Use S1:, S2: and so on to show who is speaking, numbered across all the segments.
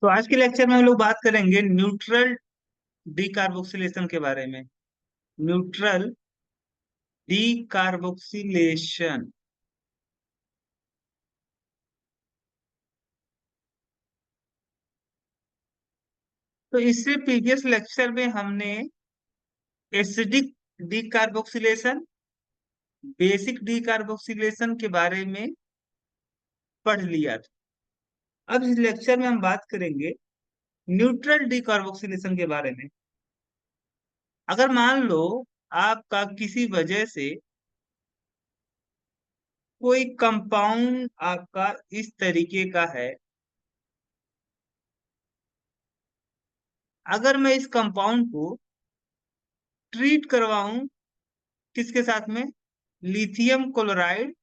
S1: तो आज के लेक्चर में हम लोग बात करेंगे न्यूट्रल डीकार्बोक्सिलेशन के बारे में। Neutral decarboxylation. तो इससे प्रीवियस लेक्चर में हमने एसिडिक डीकार्बोक्सिलेशन, बेसिक डीकार्बोक्सिलेशन के बारे में पढ़ लिया था। अब इस लेक्चर में हम बात करेंगे न्यूट्रल डीकार्बोक्सिलेशन के बारे में। अगर मान लो आपका किसी वजह से कोई कंपाउंड आपका इस तरीके का है, अगर मैं इस कंपाउंड को ट्रीट करवाऊं किसके साथ में, लिथियम क्लोराइड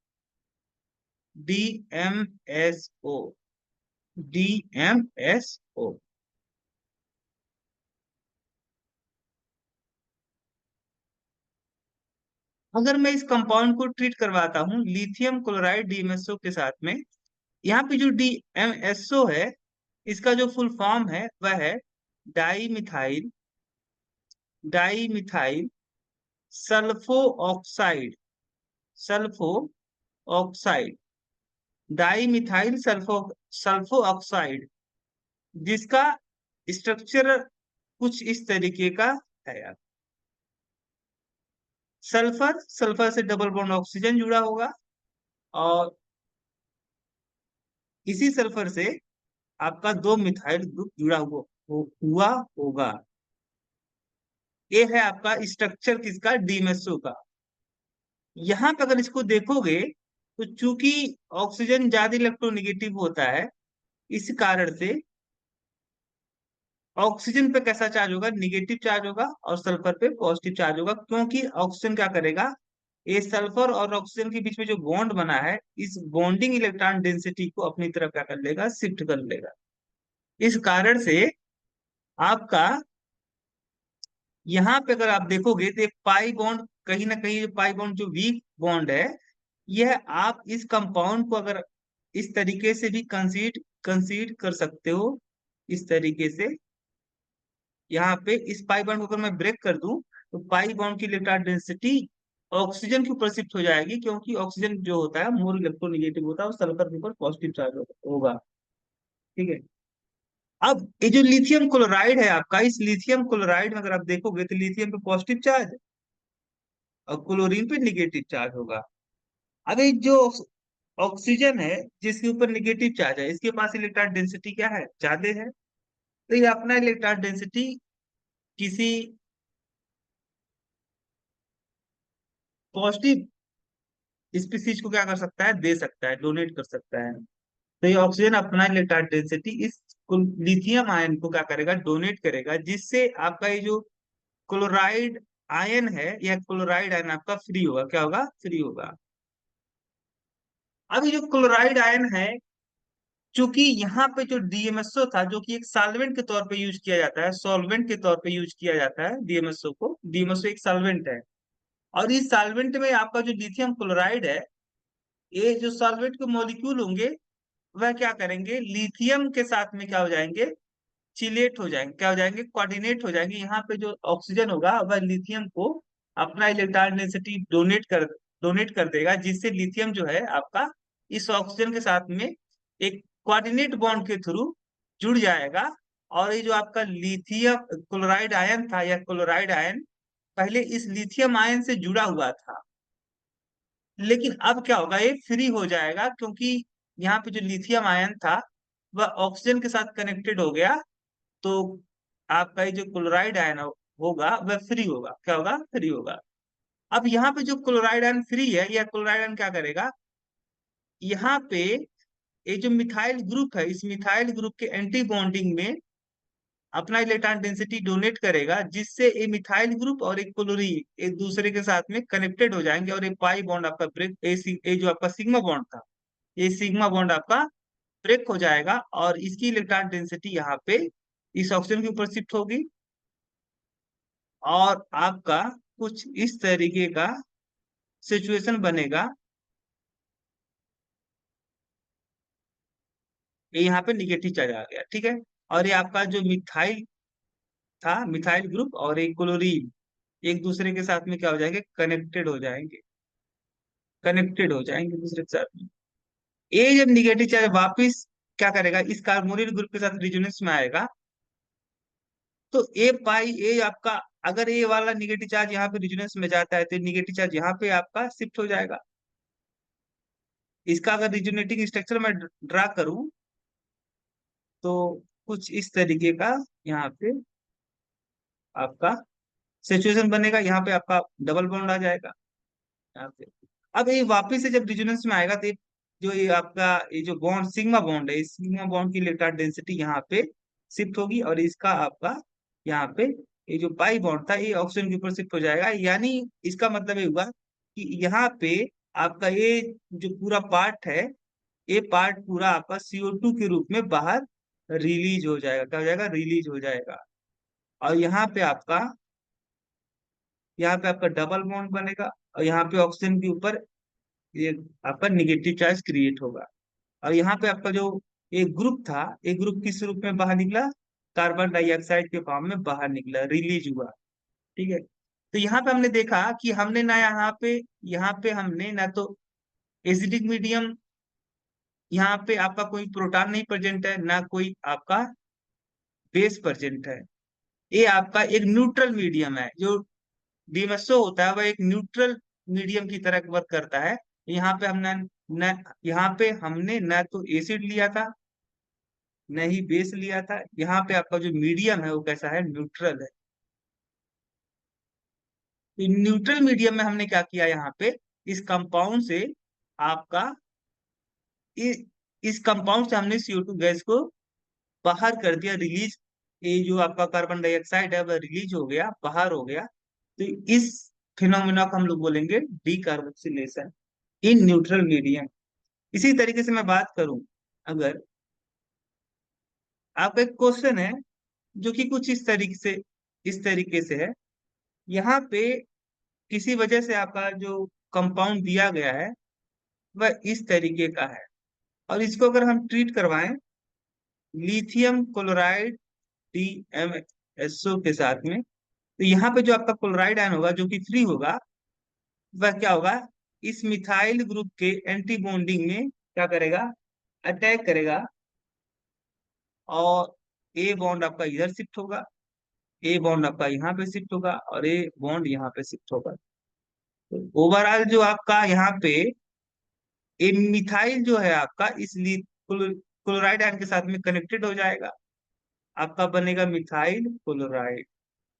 S1: DMSO, DMSO। अगर मैं इस कंपाउंड को ट्रीट करवाता हूं लिथियम क्लोराइड DMSO के साथ में, यहाँ पे जो DMSO है इसका जो फुल फॉर्म है वह है di methyl, di methyl sulpho oxide, sulpho oxide, di methyl sulpho sulpho oxide, जिसका स्ट्रक्चर कुछ इस तरीके का है यार। सल्फर, सल्फर से डबल बॉन्ड ऑक्सीजन जुड़ा होगा और इसी सल्फर से आपका दो मिथाइल ग्रुप जुड़ा हुआ होगा। ये है आपका स्ट्रक्चर किसका, डीएमएसओ का। यहाँ पे अगर इसको देखोगे तो चूंकि ऑक्सीजन ज्यादा इलेक्ट्रोनेगेटिव होता है, इस कारण से ऑक्सीजन पे कैसा चार्ज होगा, निगेटिव चार्ज होगा, और सल्फर पे पॉजिटिव चार्ज होगा। क्योंकि ऑक्सीजन क्या करेगा, ये सल्फर और ऑक्सीजन के बीच में जो बॉन्ड बना है, इस बॉन्डिंग इलेक्ट्रॉन डेंसिटी को अपनी तरफ क्या कर लेगा, शिफ्ट कर लेगा। इस कारण से आपका यहाँ पे अगर आप देखोगे तो एक पाई बॉन्ड, कहीं ना कहीं पाई बॉन्ड जो वीक बॉन्ड है, यह आप इस कंपाउंड को अगर इस तरीके से भी कंसीड कंसीड कर सकते हो। इस तरीके से यहाँ पे इस पाई बॉन्ड को अगर मैं ब्रेक कर दूं तो पाई बॉन्ड की इलेक्ट्रॉन डेंसिटी ऑक्सीजन के ऊपर शिफ्ट हो जाएगी, क्योंकि ऑक्सीजन जो होता है मोर इलेक्ट्रोनेगेटिव होता है और सल्फर के ऊपर पॉजिटिव चार्ज होगा। ठीक है। अब ये जो लिथियम क्लोराइड है आपका, इस लिथियम क्लोराइड में अगर आप देखोगे तो लिथियम पे पॉजिटिव चार्ज और क्लोरीन पे निगेटिव चार्ज होगा। अब ये जो ऑक्सीजन है जिसके ऊपर निगेटिव चार्ज है, इसके पास इलेक्ट्रॉन डेंसिटी क्या है, ज्यादा है। तो ये अपना इलेक्ट्रॉन डेंसिटी किसी पॉजिटिव स्पीसीज को क्या कर सकता है, दे सकता है, डोनेट कर सकता है। तो ये ऑक्सीजन अपना इलेक्ट्रॉन डेंसिटी इस लिथियम आयन को क्या करेगा, डोनेट करेगा, जिससे आपका ये जो क्लोराइड आयन है, यह क्लोराइड आयन आपका फ्री होगा। क्या होगा, फ्री होगा। अब ये जो क्लोराइड आयन है, चूंकि यहाँ पे जो डीएमएसओ था, जो कि एक सॉल्वेंट के तौर पे यूज किया जाता है, सॉल्वेंट के तौर पे यूज किया जाता है डीएमएसओ को, डीएमएसओ एक सॉल्वेंट है। और इस सॉल्वेंट में आपका जो लिथियम क्लोराइड है, ये जो सॉल्वेंट के मॉलिक्यूल होंगे वह क्या करेंगे, लिथियम के साथ में क्या हो जाएंगे, चिलेट हो जाएंगे, क्या हो जाएंगे, कोऑर्डिनेट हो जाएंगे। यहाँ पे जो ऑक्सीजन होगा वह लिथियम को अपना इलेक्ट्रॉन डेंसिटी डोनेट कर देगा, जिससे लिथियम जो है आपका इस ऑक्सीजन के साथ में एक कोऑर्डिनेट बॉन्ड के थ्रू जुड़ जाएगा। और ये जो आपका लिथियम क्लोराइड आयन था, यह क्लोराइड आयन पहले इस लिथियम आयन से जुड़ा हुआ था, लेकिन अब क्या होगा, ये फ्री हो जाएगा, क्योंकि यहाँ पे जो लिथियम आयन था वह ऑक्सीजन के साथ कनेक्टेड हो गया। तो आपका ये जो क्लोराइड आयन होगा वह फ्री होगा। क्या होगा, फ्री होगा। अब यहाँ पे जो क्लोराइड आयन फ्री है, यह क्लोराइड आयन क्या करेगा, यहाँ पे ये जो मिथाइल ग्रुप है, इस मिथाइल ग्रुप के एंटी बॉन्डिंग में अपना इलेक्ट्रॉन डेंसिटी डोनेट करेगा, जिससे ये मिथाइल ग्रुप और एक क्लोरीन एक दूसरे के साथ में कनेक्टेड हो जाएंगे और ये पाई बॉन्ड आपका ब्रेक, ये जो आपका सिग्मा बॉन्ड था, ये सिग्मा बॉन्ड आपका ब्रेक हो जाएगा और इसकी इलेक्ट्रॉन डेंसिटी यहाँ पे इस ऑक्सीजन के ऊपर शिफ्ट होगी और आपका कुछ इस तरीके का सिचुएशन बनेगा। ये यहाँ पे निगेटिव चार्ज आ गया, ठीक है। और ये आपका जो मिथाइल था, मिथाइल ग्रुप और एक क्लोरीन, एक दूसरे के साथ में क्या हो जाएंगे, कनेक्टेड हो जाएंगे, कनेक्टेड हो जाएंगे दूसरे के साथ में। ए जब निगेटिव चार्ज वापिस क्या करेगा, इस कार्बोनिल ग्रुप के साथ रिजोनेंस में आएगा, तो ए पाई ए आपका, अगर ए वाला निगेटिव चार्ज यहाँ पे रिजोनेंस में जाता है तो निगेटिव चार्ज यहाँ पे आपका शिफ्ट हो जाएगा। इसका अगर रिजोनेटिंग स्ट्रक्चर में ड्रा करूं तो कुछ इस तरीके का यहाँ पे आपका सिचुएशन बनेगा, यहाँ पे आपका डबल बॉन्ड आ जाएगा यहाँ पे। अब ये वापिस से जब रिजोनेंस में आएगा तो जो ये आपका ये जो बॉन्ड सिग्मा बॉन्ड है, इस सिग्मा बॉन्ड की इलेक्ट्रॉन डेंसिटी यहाँ पे शिफ्ट होगी, और इसका आपका यहाँ पे ये जो पाई बॉन्ड था ये ऑक्सीजन के ऊपर शिफ्ट हो जाएगा। यानी इसका मतलब ये हुआ कि यहाँ पे आपका ये जो पूरा पार्ट है, ये पार्ट पूरा आपका CO2 के रूप में बाहर रिलीज हो जाएगा, क्या हो जाएगा, रिलीज हो जाएगा। और यहाँ पे आपका डबल बॉन्ड बनेगा, और यहाँ पे ऑक्सीजन के ऊपर ये आपका निगेटिव चार्ज क्रिएट होगा। और यहाँ पे आपका जो एक ग्रुप था, एक ग्रुप किस रूप में बाहर निकला, कार्बन डाइऑक्साइड के फॉर्म में बाहर निकला, रिलीज हुआ। ठीक है, तो यहाँ पे हमने देखा कि हमने ना यहाँ पे हमने ना तो एसिडिक मीडियम, यहाँ पे आपका कोई प्रोटॉन नहीं प्रेजेंट है, ना कोई आपका बेस प्रेजेंट है। ये आपका एक न्यूट्रल मीडियम है। जो डीएमएसओ होता है वह एक न्यूट्रल मीडियम की तरह वर्क करता है। यहाँ पे हमने न यहाँ पे हमने न तो एसिड लिया था, न ही बेस लिया था। यहाँ पे आपका जो मीडियम है वो कैसा है, न्यूट्रल है। तो न्यूट्रल मीडियम में हमने क्या किया, यहाँ पे इस कंपाउंड से आपका इ, इस कंपाउंड से हमने CO2 गैस को बाहर कर दिया, रिलीज। ये जो आपका कार्बन डाइऑक्साइड है वह रिलीज हो गया, बाहर हो गया। तो इस फिनोमिना को हम लोग बोलेंगे डीकार्बोक्सिलेशन इन न्यूट्रल मीडियम। इसी तरीके से मैं बात करूं, अगर आपका एक क्वेश्चन है जो कि कुछ इस तरीके से है, यहाँ पे किसी वजह से आपका जो कंपाउंड दिया गया है वह इस तरीके का है, और इसको अगर हम ट्रीट करवाएं लिथियम क्लोराइड DMSO के साथ में, तो यहाँ पे जो आपका क्लोराइड आयन होगा जो कि फ्री होगा, वह क्या होगा, इस मिथाइल ग्रुप के एंटी बॉन्डिंग में क्या करेगा, अटैक करेगा, और ए बॉन्ड आपका इधर शिफ्ट होगा, ए बॉन्ड आपका यहाँ पे शिफ्ट होगा, और ए बॉन्ड यहाँ पे शिफ्ट होगा। तो ओवरऑल जो आपका यहाँ पे ए मिथाइल जो है आपका इस क्लोराइड आयन के साथ में कनेक्टेड हो जाएगा, आपका बनेगा मिथाइल क्लोराइड।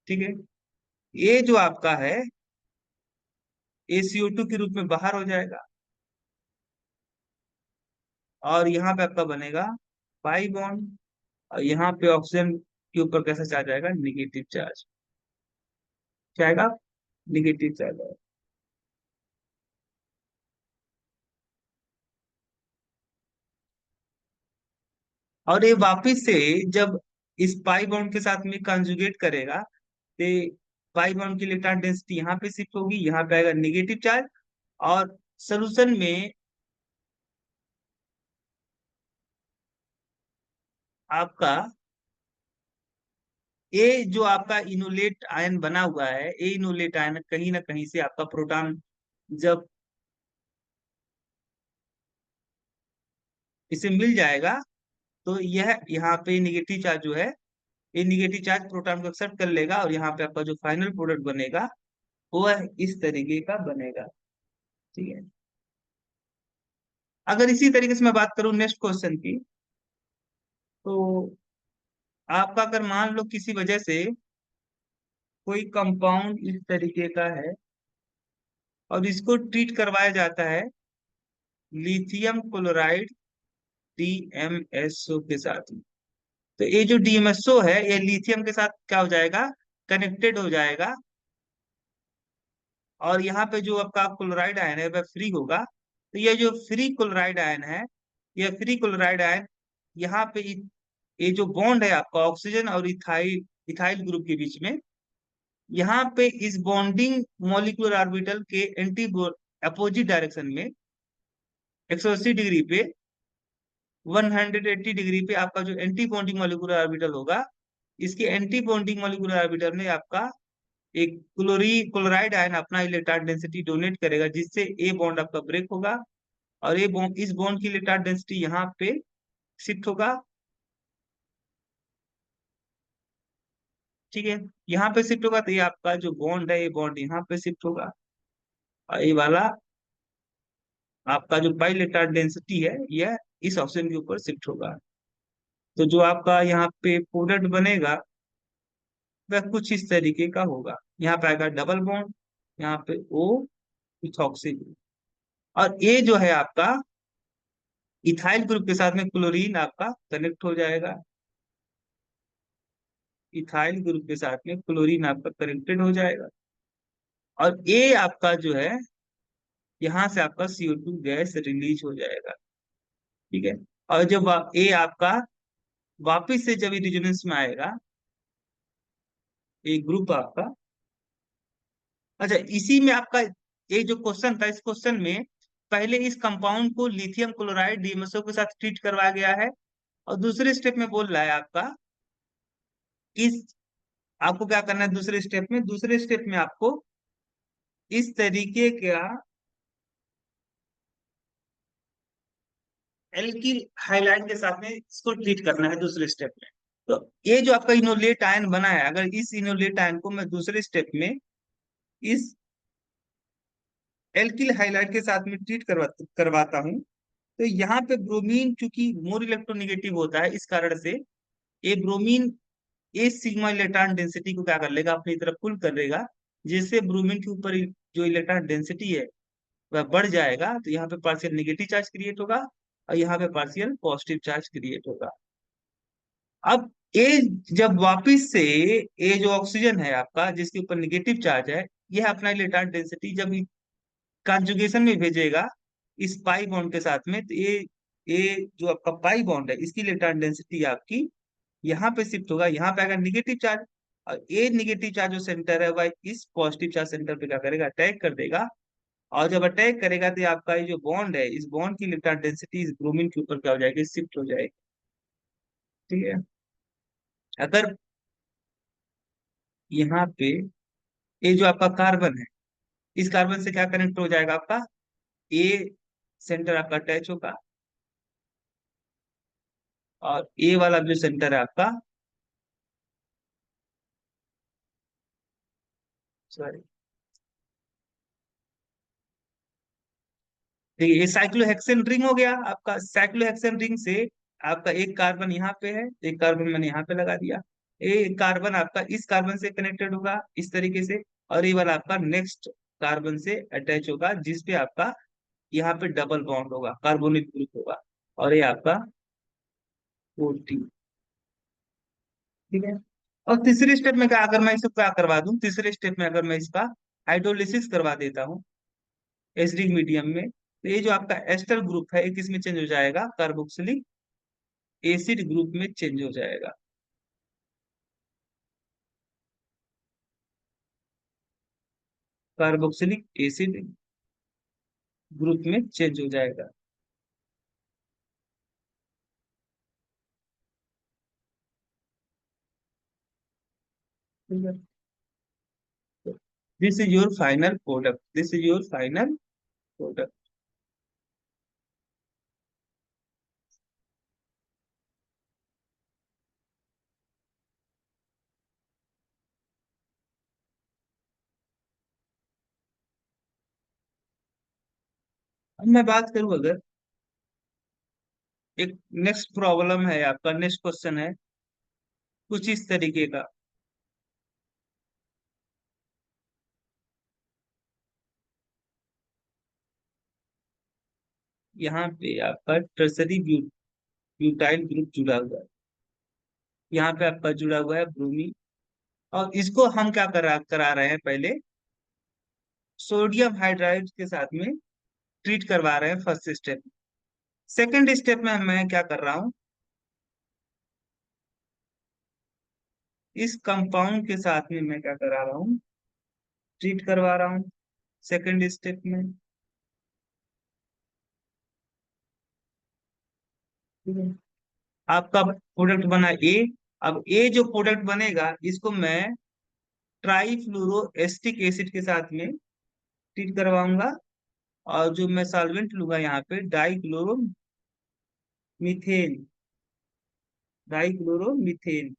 S1: ठीक है, ये जो आपका है ACO2 के रूप में बाहर हो जाएगा, और यहाँ पे आपका बनेगा पाई बॉन्ड, और यहाँ पे ऑक्सीजन के ऊपर कैसा चार्ज आएगा, निगेटिव चार्ज। क्या आएगा, निगेटिव चार्ज आएगा। और ये वापिस से जब इस पाई बॉन्ड के साथ में कंजुगेट करेगा, तो पाई बॉन्ड की इलेक्ट्रॉन डेंसिटी यहाँ पे शिफ्ट होगी, यहाँ पे आएगा निगेटिव चार्ज। और सोल्यूशन में आपका ये जो आपका इनोलेट आयन बना हुआ है, ये इनोलेट आयन कहीं ना कहीं से आपका प्रोटॉन जब इसे मिल जाएगा, तो यह यहाँ पे निगेटिव चार्ज जो है, ये निगेटिव चार्ज प्रोटॉन को एक्सेप्ट कर लेगा, और यहाँ पे आपका जो फाइनल प्रोडक्ट बनेगा वह इस तरीके का बनेगा। ठीक है, अगर इसी तरीके से मैं बात करूं नेक्स्ट क्वेश्चन की, तो आपका अगर मान लो किसी वजह से कोई कंपाउंड इस तरीके का है और इसको ट्रीट करवाया जाता है लिथियम क्लोराइड DMSO के साथ में, तो ये जो DMSO है ये लिथियम के साथ क्या हो जाएगा, कनेक्टेड हो जाएगा, और यहाँ पे जो आपका क्लोराइड आयन है वह फ्री होगा। तो ये जो फ्री क्लोराइड आयन है, यह फ्री क्लोराइड आयन यहाँ पे ये जो बॉन्ड है आपका ऑक्सीजन और इथाइल इथाइल ग्रुप के बीच में, यहाँ पे इस बॉन्डिंग मॉलिक्यूलर ऑर्बिटल के एंटी अपोजिट डायरेक्शन में 180 डिग्री पे 180 डिग्री पे आपका जो एंटी बॉन्डिंग मॉलिक्यूलर ऑर्बिटल होगा, इसके एंटी बॉन्डिंग मॉलिक्यूलर ऑर्बिटल में आपका एक क्लोराइड आयन अपना इलेक्ट्रॉन डेंसिटी डोनेट करेगा, जिससे ए बॉन्ड आपका ब्रेक होगा, और ये बॉन्ड, इस बॉन्ड की इलेक्ट्रॉन डेंसिटी यहाँ पे शिफ्ट होगा। ठीक है, यहाँ पे शिफ्ट होगा, तो ये आपका जो बॉन्ड है, ये बॉन्ड यहाँ पे शिफ्ट होगा, और ये वाला आपका जो पाई इलेक्ट्रॉन डेंसिटी है, यह इस ऑप्शन के ऊपर शिफ्ट होगा। तो जो आपका यहाँ पे प्रोडक्ट बनेगा वह कुछ इस तरीके का होगा। यहाँ पे आएगा डबल बॉन्ड, यहाँ पे ओ इथॉक्सी ग्रुप, और ये जो है आपका इथाइल ग्रुप के साथ में क्लोरीन आपका कनेक्ट हो जाएगा। इथाइल ग्रुप के साथ में क्लोरीन आपका कनेक्टेड हो जाएगा, और ये आपका जो है यहाँ से आपका CO2 गैस रिलीज हो जाएगा। ठीक है, और जब ये आपका वापिस से जब रिजोनेंस में आएगा, एक ग्रुप आपका, अच्छा इसी में आपका ये जो क्वेश्चन था, इस क्वेश्चन में पहले इस कंपाउंड को लिथियम क्लोराइड DMSO के साथ ट्रीट करवाया गया है, और दूसरे स्टेप में बोल रहा है आपका इस, आपको क्या करना है दूसरे स्टेप में, दूसरे स्टेप में आपको इस तरीके का एल्किल हाइलाइट के साथ में इसको ट्रीट करना है दूसरे स्टेप में। तो ये जो आपका इनोलेट आयन बना है, अगर इस इनोलेट आयन को मैं दूसरे स्टेप में इस एल्किल हाइलाइट के साथ में ट्रीट करवाता हूँ, तो यहाँ पे ब्रोमीन चूंकि मोर इलेक्ट्रोनेगेटिव होता है, इस कारण से ये ब्रोमीन इस सिग्मा इलेक्ट्रॉन डेंसिटी को क्या कर लेगा, अपनी तरफ पुल कर लेगा, जिससे ब्रोमीन के ऊपर जो इलेक्ट्रॉन डेंसिटी है वह बढ़ जाएगा। तो यहाँ पे पार्शियल नेगेटिव चार्ज क्रिएट होगा, और यहाँ पे पार्शियल पॉजिटिव चार्ज क्रिएट होगा। अब ये जब वापिस से ये जो ऑक्सीजन है आपका जिसके ऊपर नेगेटिव चार्ज है, यह अपना इलेक्ट्रॉन डेंसिटी जब कॉन्जुगेशन में भेजेगा इस पाई बॉन्ड के साथ में, तो ये जो आपका पाई बॉन्ड है, इसकी इलेक्ट्रॉन डेंसिटी आपकी यहाँ पे शिफ्ट होगा, यहाँ पे आएगा निगेटिव चार्ज, और ये निगेटिव चार्ज जो सेंटर है वह इस पॉजिटिव चार्ज सेंटर पे क्या करेगा, अटैक कर देगा, और जब अटैक करेगा तो आपका ये जो बॉन्ड है, इस बॉन्ड की इलेक्ट्रॉन डेंसिटी इस ब्रोमीन के ऊपर क्या हो जाएगी, शिफ्ट हो जाएगी। ठीक है, अगर यहाँ पे ये जो आपका कार्बन है, इस कार्बन से क्या कनेक्ट हो जाएगा आपका, ए सेंटर आपका अटैच होगा, और ए वाला जो सेंटर है आपका, सॉरी, देखिए ये साइक्लोहेक्सेन रिंग हो गया आपका। साइक्लोहेक्सेन रिंग से आपका एक कार्बन यहाँ पे है, एक कार्बन मैंने यहाँ पे लगा दिया, एक कार्बन आपका इस कार्बन से कनेक्टेड होगा इस तरीके से, और ये वाला आपका नेक्स्ट कार्बन से अटैच होगा, जिसपे आपका यहाँ पे डबल बॉन्ड होगा, कार्बोनिल ग्रुप होगा, और ये आपका 14। ठीक है, और तीसरे स्टेप में क्या, अगर मैं इसको क्या करवा दूं, तीसरे स्टेप में अगर मैं इसका हाइड्रोलिसिस करवा देता हूँ एसिडिक मीडियम में, तो ये जो आपका एस्टर ग्रुप है, ये किस में चेंज हो जाएगा, कार्बोक्सिलिक एसिड ग्रुप में चेंज हो जाएगा। कार्बोक्सिलिक एसिड ग्रुप में चेंज हो जाएगा। This is your final product, this is your final product. अब मैं बात करूं, अगर एक नेक्स्ट प्रॉब्लम है आपका, नेक्स्ट क्वेश्चन है कुछ इस तरीके का। यहाँ पे आपका टर्सरी ब्यूटाइल ग्रुप जुड़ा हुआ है, यहाँ पे आपका जुड़ा हुआ है ब्रोमीन, और इसको हम क्या करा रहे हैं, पहले सोडियम हाइड्राइड के साथ में ट्रीट करवा रहे हैं फर्स्ट स्टेप। सेकंड स्टेप में मैं क्या कर रहा हूँ, इस कंपाउंड के साथ में मैं क्या करा रहा हूँ, ट्रीट करवा रहा हूँ सेकंड स्टेप में। ठीक है। आपका प्रोडक्ट बना ए। अब ए जो प्रोडक्ट बनेगा इसको मैं ट्राईफ्लोरो एस्टिक एसिड के साथ में ट्रीट करवाऊंगा। और जो मैं सॉल्वेंट लूंगा यहाँ पे dichloro methane, dichloro methane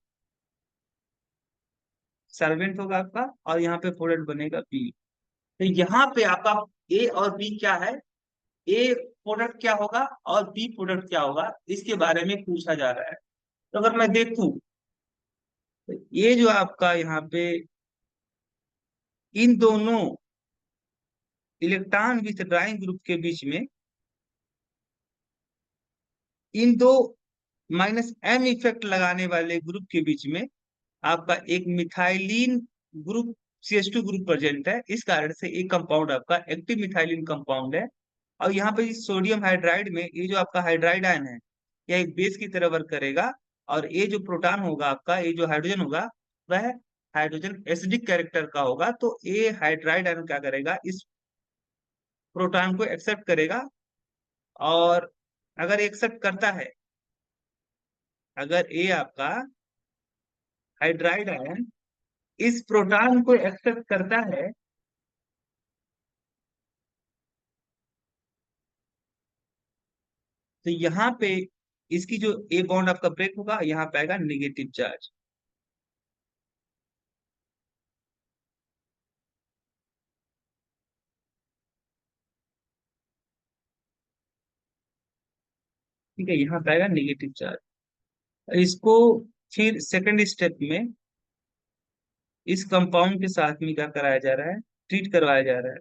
S1: solvent होगा आपका। और यहाँ पे प्रोडक्ट बनेगा बी। तो यहाँ पे आपका ए और बी क्या है, ए प्रोडक्ट क्या होगा और बी प्रोडक्ट क्या होगा, इसके बारे में पूछा जा रहा है। तो अगर मैं देखूं तो ये जो आपका यहाँ पे इन दोनों इलेक्ट्रॉन विथड्राइंग ग्रुप के बीच में, इन दो माइनस एम इफेक्ट लगाने वाले ग्रुप के बीच में आपका एक methylene group CH2 group present है। इस कारण से एक कंपाउंड आपका एक्टिव मिथाइलिन कंपाउंड है। और यहाँ पे इस सोडियम हाइड्राइड में ये जो आपका हाइड्राइड आयन है यह एक बेस की तरह वर्क करेगा। और ये जो प्रोटॉन होगा आपका, ये जो हाइड्रोजन होगा वह हाइड्रोजन एसिडिक कैरेक्टर का होगा। तो ये हाइड्राइड आयन क्या करेगा, इस प्रोटॉन को एक्सेप्ट करेगा। और अगर एक्सेप्ट करता है, अगर ये आपका हाइड्राइड आयन इस प्रोटॉन को एक्सेप्ट करता है, तो यहाँ पे इसकी जो ए बॉन्ड आपका ब्रेक होगा, यहाँ पे आएगा निगेटिव चार्ज। ठीक है, यहाँ पे आएगा निगेटिव चार्ज। इसको फिर सेकंड स्टेप में इस कंपाउंड के साथ में क्या कराया जा रहा है, ट्रीट करवाया जा रहा है।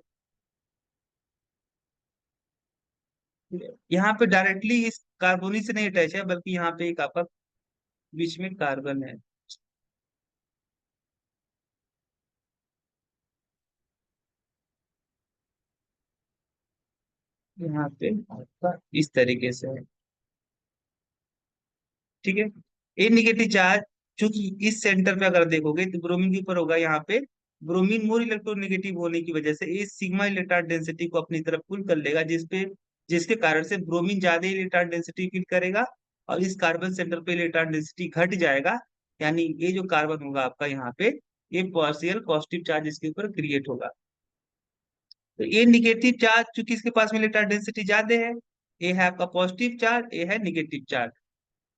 S1: ठीक है? यहाँ पे डायरेक्टली इस कार्बोनिल से नहीं अटैच है, बल्कि यहाँ पे एक आपका बीच में कार्बन है। यहाँ पे आपका इस तरीके से है। ठीक है। ए निगेटिव चार्ज चूंकि इस सेंटर पे अगर देखोगे तो ब्रोमीन के ऊपर होगा, यहाँ पे ब्रोमीन मोर इलेक्ट्रोनेगेटिव होने की वजह से ये सिग्मा इलेक्ट्रॉन डेंसिटी को अपनी तरफ पुल कर लेगा, जिसके कारण से ब्रोमीन ज्यादा इलेक्ट्रॉन डेंसिटी फील करेगा और इस कार्बन सेंटर पे इलेक्ट्रॉन डेंसिटी घट जाएगा। यानी ये जो कार्बन होगा आपका यहाँ पे, ये पार्शियल पॉजिटिव चार्ज इसके ऊपर क्रिएट होगा। तो ये निगेटिव चार्ज चूंकि इसके पास में इलेक्ट्रॉन डेंसिटी ज्यादा है, ये है आपका पॉजिटिव चार्ज, ये है निगेटिव चार्ज।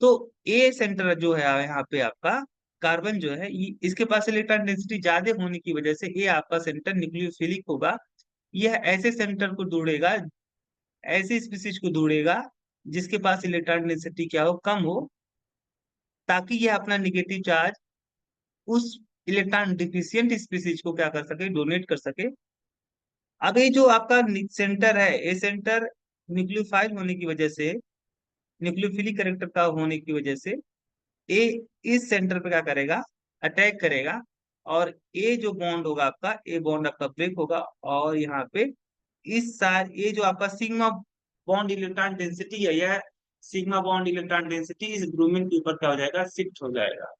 S1: तो ए सेंटर जो है यहाँ पे आपका कार्बन जो है, इसके पास इलेक्ट्रॉन डेंसिटी ज्यादा होने की वजह से ये आपका सेंटर न्यूक्लियोफिलिक होगा। यह ऐसे सेंटर को ढूंढेगा, ऐसे स्पीसीज को ढूंढेगा जिसके पास इलेक्ट्रॉन डेंसिटी क्या हो, कम हो, ताकि यह अपना निगेटिव चार्ज उस इलेक्ट्रॉन डिफिशियंट स्पीसीज को क्या कर सके, डोनेट कर सके। अब ये जो आपका सेंटर है, ये सेंटर न्यूक्लियोफाइल होने की वजह से, न्यूक्लियोफिलिक कैरेक्टर का होने की वजह से ए इस सेंटर पे क्या करेगा, अटैक करेगा। और ए जो बॉन्ड होगा आपका, ए बॉन्ड आपका ब्रेक होगा। और यहाँ पे इस सार ये जो आपका सिग्मा बॉन्ड इलेक्ट्रॉन डेंसिटी है, यह सिग्मा बॉन्ड इलेक्ट्रॉन डेंसिटी इस ब्रोमीन के ऊपर क्या हो जाएगा, शिफ्ट हो जाएगा।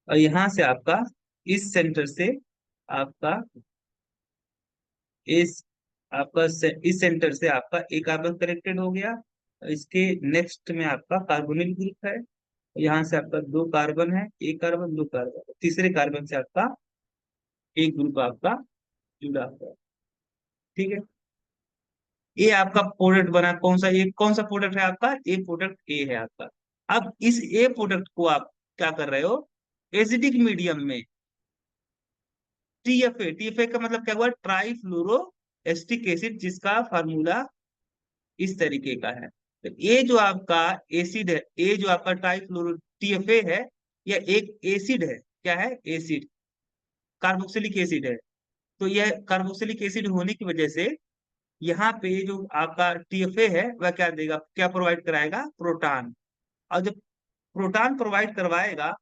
S1: और यहाँ से आपका इस सेंटर से आपका इस इस सेंटर से आपका एक कार्बन कनेक्टेड हो गया। इसके नेक्स्ट में आपका कार्बोनिल ग्रुप है। यहाँ से आपका दो कार्बन है, एक कार्बन दो कार्बन, तीसरे कार्बन से आपका एक ग्रुप आपका जुड़ा हुआ है। ठीक है। ये आपका प्रोडक्ट बना कौन सा, ये कौन सा प्रोडक्ट है आपका, ये प्रोडक्ट ए है आपका। अब इस ए प्रोडक्ट को आप क्या कर रहे हो, एसिडिक मीडियम में टीएफए का मतलब क्या हुआ, ट्राईफ्लोरो एस्टिक एसिड, जिसका फार्मूला इस तरीके का है। तो ये जो आपका एसिड है, ये जो आपका ट्राईफ्लोरो टीएफए है, यह एक एसिड है। क्या है, एसिड, कार्बोक्सिलिक एसिड है। तो यह कार्बोक्सिलिक एसिड होने की वजह से यहाँ पे जो आपका टीएफए है वह क्या देगा, क्या प्रोवाइड कराएगा, प्रोटॉन। और जब प्रोटॉन प्रोवाइड करवाएगा,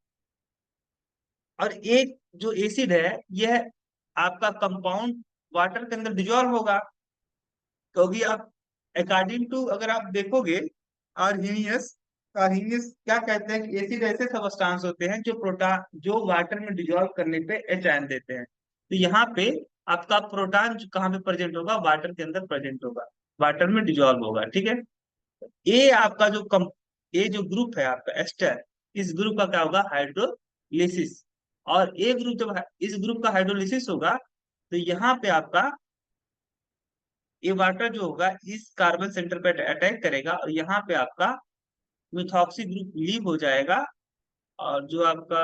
S1: और एक जो एसिड है यह आपका कंपाउंड वाटर के अंदर डिजोल्व होगा। क्योंकि आप अकॉर्डिंग टू अगर आप देखोगे आर्हेनियस हिंग्स क्या कहते हैं कि एसिड ऐसे सबस्टांस होते हैं जो जो वाटर में डिजोल्व करने पे एच आयन देते हैं। तो यहाँ पे आपका प्रोटॉन कहाँ पे प्रेजेंट होगा, वाटर के अंदर प्रेजेंट होगा, वाटर में डिजोल्व होगा, ठीक है। ए आपका ए जो ग्रुप है आपका एस्टर, इस ग्रुप का क्या होगा, हाइड्रोलिसिस। और ए ग्रुप जब इस ग्रुप का हाइड्रोलिसिस होगा तो यहाँ पे आपका ये वाटर जो होगा इस कार्बन सेंटर पे अटैक करेगा और यहाँ पे आपका मिथॉक्सी ग्रुप लीव हो जाएगा। और जो आपका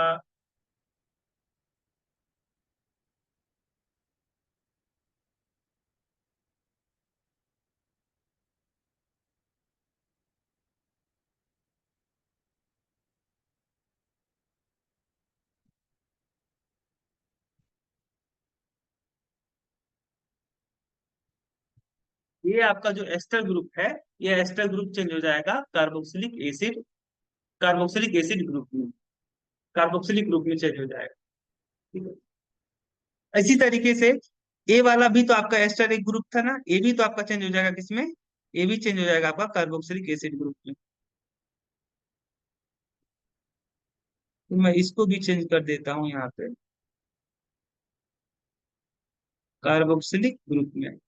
S1: ये आपका जो एस्टर ग्रुप है, ये एस्टर ग्रुप चेंज हो जाएगा कार्बोक्सिलिक एसिड ग्रुप में, कार्बोक्सिलिक ग्रुप में चेंज हो जाएगा, ठीक है। इसी तरीके से ए वाला भी तो आपका एस्टर एक ग्रुप था ना, ए भी तो आपका चेंज हो जाएगा किसमें, ए भी चेंज हो जाएगा आपका कार्बोक्सिलिक एसिड ग्रुप में। तो मैं इसको भी चेंज कर देता हूँ यहाँ पे कार्बोक्सिलिक ग्रुप में,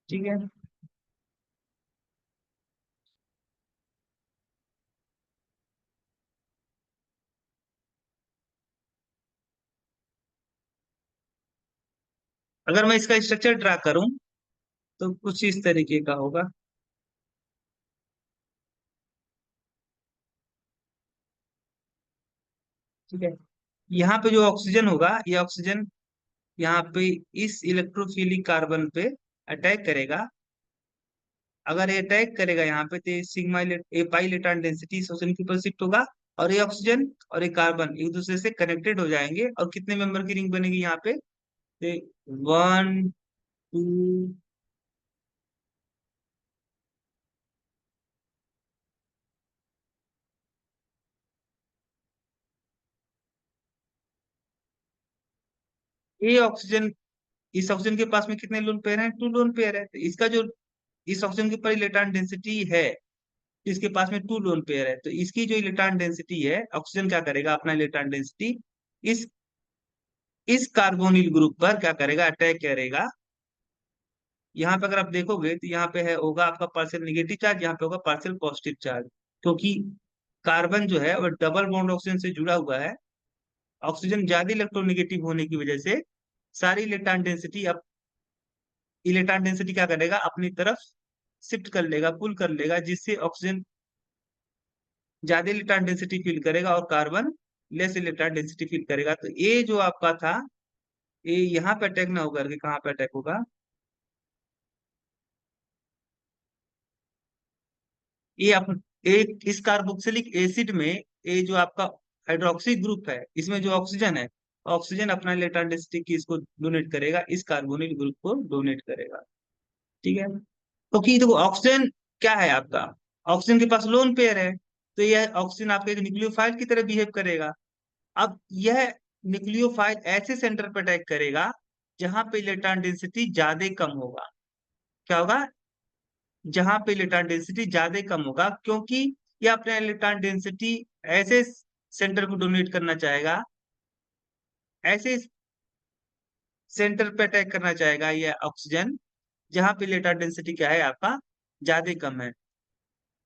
S1: ठीक है। अगर मैं इसका स्ट्रक्चर ड्रा करूं तो कुछ इस तरीके का होगा, ठीक है। यहाँ पे जो ऑक्सीजन होगा, ये ऑक्सीजन यहाँ पे इस इलेक्ट्रोफिलिक कार्बन पे अटैक करेगा। अगर ये अटैक करेगा यहाँ पे तो ये पाई इलेक्ट्रॉन डेंसिटी इस ऑक्सीजन के ऊपर शिफ्ट होगा, और ये ऑक्सीजन और ये कार्बन एक दूसरे से कनेक्टेड हो जाएंगे और कितने मेंबर की रिंग बनेगी यहाँ पे, वन टू, ये ऑक्सीजन, इस ऑक्सीजन के पास में कितने लोन पेयर हैं, टू लोन पेयर है। तो इसका जो इस ऑक्सीजन के ऊपर इलेक्ट्रॉन डेंसिटी है, इसके पास में टू लोन पेयर है, तो इसकी जो इलेक्ट्रॉन डेंसिटी है, ऑक्सीजन क्या करेगा, अपना इलेक्ट्रॉन डेंसिटी इस इस कार्बोनिल ग्रुप पर क्या करेगा, अटैक करेगा। यहाँ पे अगर आप देखोगे तो यहाँ पे है होगा आपका पार्शियल निगेटिव चार्ज, यहाँ पे होगा पार्शियल पॉजिटिव चार्ज, क्योंकि कार्बन जो है वो डबल बॉन्ड ऑक्सीजन से जुड़ा हुआ है। ऑक्सीजन ज्यादा इलेक्ट्रोनेगेटिव होने की वजह से सारी इलेक्ट्रॉन डेंसिटी क्या करेगा, अपनी तरफ शिफ्ट कर लेगा, पुल कर लेगा, जिससे ऑक्सीजन ज्यादा इलेक्ट्रॉन डेंसिटी फील करेगा और carbon less electron density feel करेगा। तो ये जो आपका था, ये यहाँ पे अटैक ना होकर के कहाँ पे अटैक होगा, ये आप एक इस कार्बोक्सिलिक एसिड में, ये जो आपका हाइड्रोक्सी ग्रुप है, इसमें जो ऑक्सीजन है, ऑक्सीजन अपना इलेक्ट्रॉन डेंसिटी की इसको डोनेट करेगा, इस कार्बोनिल ग्रुप को डोनेट करेगा, ठीक है। क्योंकि देखो ऑक्सीजन क्या है आपका, ऑक्सीजन के पास लोन पेयर है, तो यह ऑक्सीजन आपके एक न्यूक्लियोफाइल की तरह बिहेव करेगा। अब यह न्यूक्लियोफाइल ऐसे सेंटर पर अटैक करेगा जहां पे इलेक्ट्रॉन डेंसिटी ज्यादा कम होगा, क्या होगा, जहां पे इलेक्ट्रॉन डेंसिटी ज्यादा कम होगा, क्योंकि ये अपने इलेक्ट्रॉन डेंसिटी ऐसे सेंटर को डोनेट करना चाहेगा, ऐसे सेंटर पे अटैक करना चाहेगा ये ऑक्सीजन जहां पे इलेक्ट्रॉन डेंसिटी क्या है आपका, ज्यादा कम है।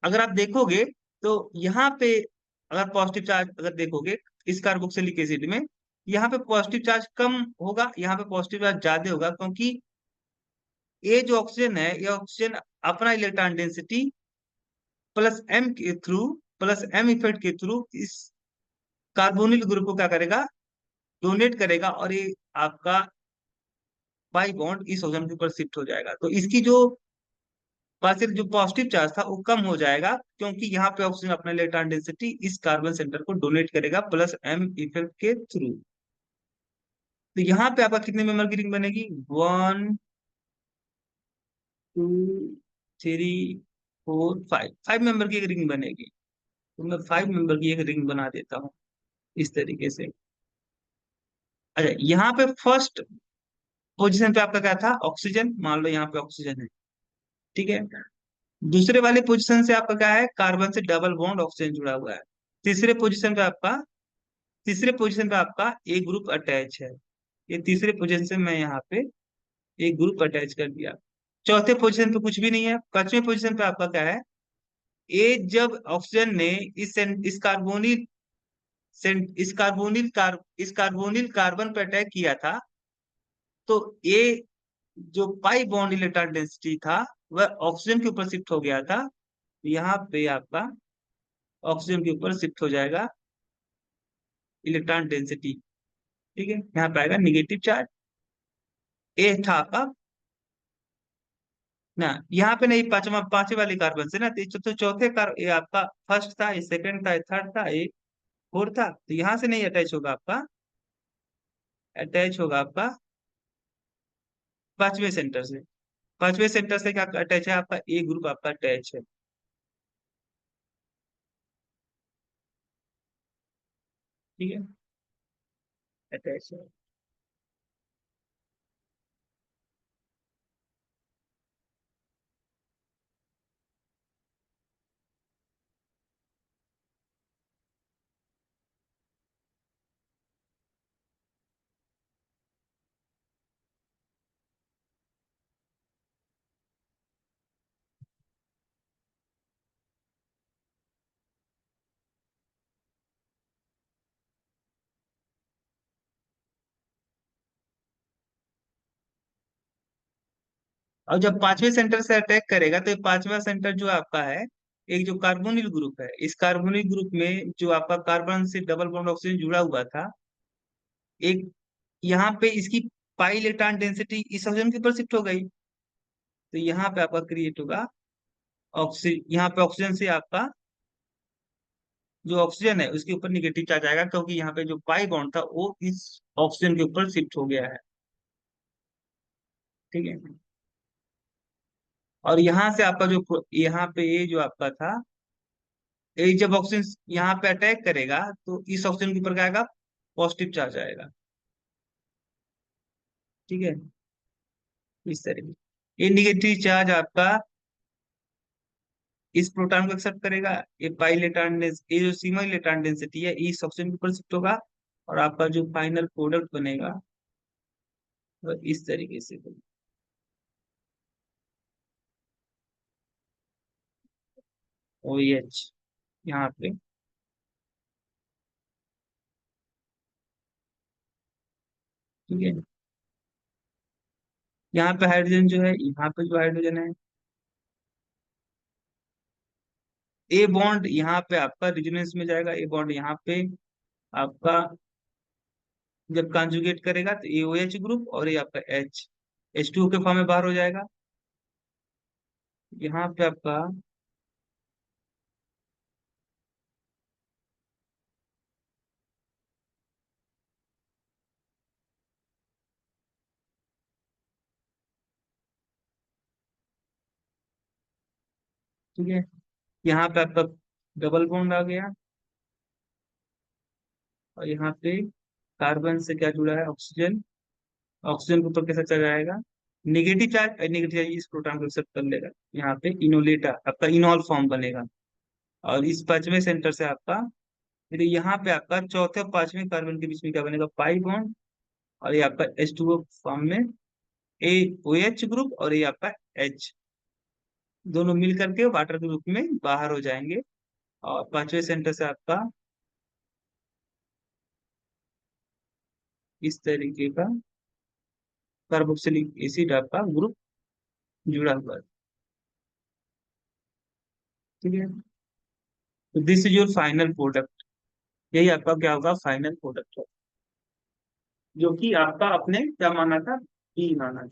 S1: अगर आप देखोगे तो यहाँ पे अगर पॉजिटिव चार्ज अगर देखोगे इस कार्बोक्सिलिक एसिड में, यहाँ पे पॉजिटिव चार्ज कम होगा, यहाँ पे पॉजिटिव चार्ज ज्यादा होगा, क्योंकि ये जो ऑक्सीजन है, ये ऑक्सीजन अपना इलेक्ट्रॉन डेंसिटी प्लस एम के थ्रू, प्लस एम इफेक्ट के थ्रू इस कार्बोनिल ग्रुप को क्या करेगा, डोनेट करेगा, और ये आपका पाई बॉन्ड इस ओजन के ऊपर शिफ्ट हो जाएगा। तो इसकी जो पार्शियल जो पॉजिटिव चार्ज था वो कम हो जाएगा, क्योंकि यहाँ पे ऑक्सीजन अपना इलेक्ट्रॉन डेंसिटी इस कार्बन सेंटर को डोनेट करेगा प्लस एम इफेक्ट के थ्रू। तो यहाँ पे आपका कितने मेंबर की रिंग बनेगी, one two three four five, five member की एक रिंग बनेगी। तो मैं फाइव मेंबर की एक रिंग बना देता हूँ इस तरीके से। अच्छा, यहाँ पे फर्स्ट पोजीशन पे आपका क्या था, ऑक्सीजन, मान लो यहाँ पे ऑक्सीजन है, ठीक है। दूसरे वाली पोजीशन से आपका क्या है, कार्बन से डबल बॉन्ड ऑक्सीजन जुड़ा हुआ है। तीसरे पोजीशन पे आपका तीसरे पोजीशन पे आपका एक ग्रुप अटैच है। ये तीसरे पोजीशन से मैं यहाँ पे एक ग्रुप अटैच कर दिया। चौथे पोजीशन पे कुछ भी नहीं है। पांचवें पोजीशन पे आपका क्या है, ये जब ऑक्सीजन ने इस कार्बोनिल इस कार्बोनिल कार्बन पर अटैक किया था, तो ये जो पाई बॉन्ड इलेक्ट्रॉन डेंसिटी था वह ऑक्सीजन के ऊपर शिफ्ट हो गया था। यहाँ पे आपका ऑक्सीजन के ऊपर शिफ्ट हो जाएगा इलेक्ट्रॉन डेंसिटी, ठीक है। यहाँ पे आएगा निगेटिव चार्ज। ए था आपका ना, यहाँ पे नहीं, पांचवे वाले कार्बन से ना, तो चौथे ये आपका फर्स्ट था, ये सेकंड था, ये थर्ड था, ये फोर्थ था, तो यहाँ से नहीं अटैच होगा आपका। अटैच होगा आपका पांचवें सेंटर से। पांचवें सेंटर से क्या अटैच है आपका, ए ग्रुप आपका अटैच है, ठीक है, अटैच है। और जब पांचवें सेंटर से अटैक करेगा तो ये पांचवा सेंटर जो आपका है, एक जो कार्बोनिल ग्रुप है, इस कार्बोनिल ग्रुप में जो आपका कार्बन से डबल बॉन्ड ऑक्सीजन जुड़ा हुआ था, एक यहाँ पे इसकी पाई इलेक्ट्रॉन डेंसिटी इस ऑक्सीजन के ऊपर शिफ्ट हो गई, तो यहाँ पे आपका क्रिएट होगा ऑक्सीजन। यहाँ पे ऑक्सीजन से आपका जो ऑक्सीजन है उसके ऊपर निगेटिव चार्ज आएगा, क्योंकि यहाँ पे जो पाई बॉन्ड था वो इस ऑक्सीजन के ऊपर शिफ्ट हो गया है, ठीक है। और यहाँ से आपका जो यहाँ पे ये जो आपका था, ये जब ऑक्सीजन यहाँ पे अटैक करेगा तो इस ऑक्सीजन के ऊपर क्या आएगा, पॉजिटिव चार्ज आएगा, ठीक है, इस तरीके। ये निगेटिव चार्ज आपका इस प्रोटॉन को एक्सेप्ट करेगा, ये पाई इलेक्ट्रॉन ये जो सीमा इलेक्ट्रॉन डेंसिटी है इस ऑक्सीजन के ऊपर शिफ्ट होगा, और आपका जो फाइनल प्रोडक्ट बनेगा वो इस तरीके से बनेगा। ओ एच यहाँ पे, ठीक है। यहाँ पे हाइड्रोजन जो है, यहाँ पे जो हाइड्रोजन है, ए बॉन्ड यहाँ पे आपका रिजोनेंस में जाएगा, ए बॉन्ड यहाँ पे आपका जब कॉन्जुगेट करेगा तो ए ओ एच ग्रुप, और ये आपका एच टू के फॉर्म में बाहर हो जाएगा। यहाँ पे आपका, ठीक है, यहाँ पे आपका डबल बॉन्ड आ गया, और यहाँ पे कार्बन से क्या जुड़ा है, ऑक्सीजन। ऑक्सीजन के ऊपर कैसा चला जाएगा, निगेटिव चार्ज इस प्रोटॉन को एक्सेप्ट कर लेगा, यहाँ पे इनोलेटा आपका इनॉल फॉर्म बनेगा। और इस पांचवें सेंटर से आपका, फिर यहाँ पे आपका चौथे और पांचवें कार्बन के बीच में क्या बनेगा, पाई बॉन्ड, और ये आपका H2O फॉर्म में ए ओ एच ग्रुप, और ये आपका एच, दोनों मिल करके वाटर के रूप में बाहर हो जाएंगे। और पांचवें सेंटर से आपका इस तरीके का कार्बोक्सिलिक एसिड आपका ग्रुप जुड़ा हुआ है, ठीक है। तो this is your final product. यही आपका क्या होगा, फाइनल प्रोडक्ट, जो कि आपका अपने क्या माना था, बी माना था।